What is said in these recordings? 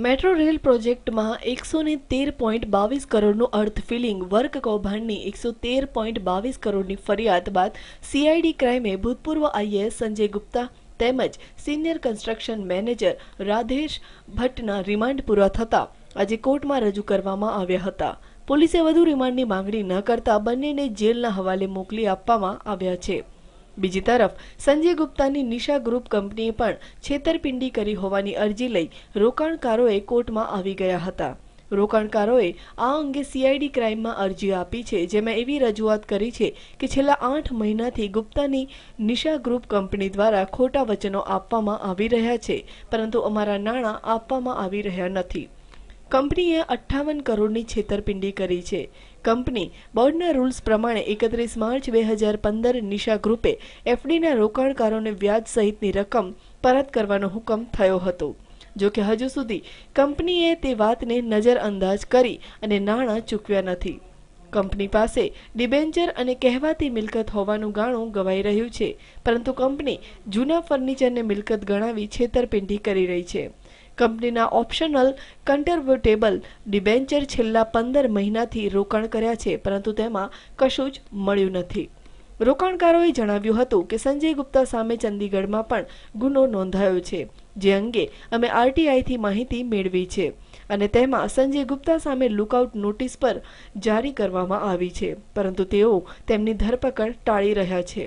Metro rail પ્રોજેક્ટમાં 113.22 કરોડનું અર્થ feeling work કૌભાંડની 113.22 કરોડની ફરિયાદ બાદ સીઆઈડી ક્રાઇમે ભૂતપૂર્વ આઈએએસ સંજય ગુપ્તા તેમજ સિનિયર કન્સ્ટ્રક્શન મેનેજર રાધેશ ભટ્ટના રિમાન્ડ પૂરા થતાં આજે કોર્ટમાં રજૂ કરવામાં આવ્યા હતા. પોલીસે વધુ રિમાન્ડની માંગણી ન કરતા બંનેને જેલના હવાલે મોકલી આપવામાં આવ્યા છે. બીજી તરફ સંજય ગુપ્તાની નિશા ગ્રુપ કંપનીએ પણ છેતરપિંડી કરી હોવાની અરજી લઈ રોકાણકારોએ કોર્ટમાં આવી ગયા હતા. રોકાણકારોએ આ અંગે સીઆઈડી ક્રાઇમમાં અરજી આપી છે, જેમાં એવી રજૂઆત કરી છે કે છેલ્લા 8 મહિનાથી ગુપ્તાની નિશા ગ્રુપ કંપની દ્વારા ખોટા વચનો આપવામાં આવી રહ્યા છે, પરંતુ અમારા નાણાં આપવામાં આવી રહ્યા નથી. કંપનીએ 58 કરોડની છેતરપિંડી કરી છે. કંપની બોર્ડના રૂલ્સ પ્રમાણે 31 માર્ચ 2015 નિશા ગ્રુપે એફડીના રોકાણકારોને વ્યાજ સહિતની રકમ પરત કરવાનો હુકમ થયો હતો. જો કે હજુ સુધી કંપનીએ તે વાતને નજરઅંદાજ કરી અને નાણાં ચૂકવ્યા નથી. કંપની પાસે ડિબેન્ચર અને કહેવાતી મિલકત હોવાનું ગાણું ગવાઈ રહ્યું છે, પરંતુ કંપની જૂના ફર્નિચરને મિલકત ગણાવી છેતરપિંડી કરી રહી છે. કંપનીના ઓપ્શનલ કન્વર્ટેબલ ડિબેન્ચર છેલ્લા 15 મહિનાથી રોકાણ કર્યા છે, પરંતુ તેમાં કશું જ મળ્યું નથી. રોકાણકારોએ જણાવ્યું હતું કે સંજય ગુપ્તા સામે ચંદીગઢમાં પણ ગુનો નોંધાયો છે, જે અંગે અમે આરટીઆઈથી માહિતી મેળવી છે અને તેમાં સંજય ગુપ્તા સામે લુકઆઉટ નોટિસ પર જારી કરવામાં આવી છે, પરંતુ તેઓ તેમની ધરપકડ ટાળી રહ્યા છે.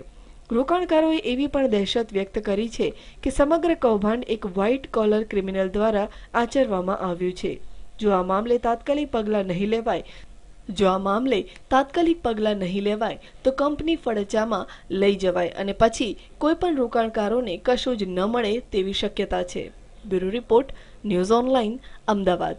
રોકાણકારોએ એવી પણ દહેશત વ્યક્ત કરી છે કે સમગ્ર કૌભાંડ એક વ્હાઇટ કોલર ક્રિમિનલ દ્વારા આચરવામાં આવ્યું છે. જો આ મામલે તાત્કાલિક પગલાં નહીં લેવાય તો કંપની ફડચામાં લઈ જવાય અને પછી કોઈ પણ રોકાણકારોને કશું જ ન મળે તેવી શક્યતા છે. Bureau report, news online, Ahmedabad.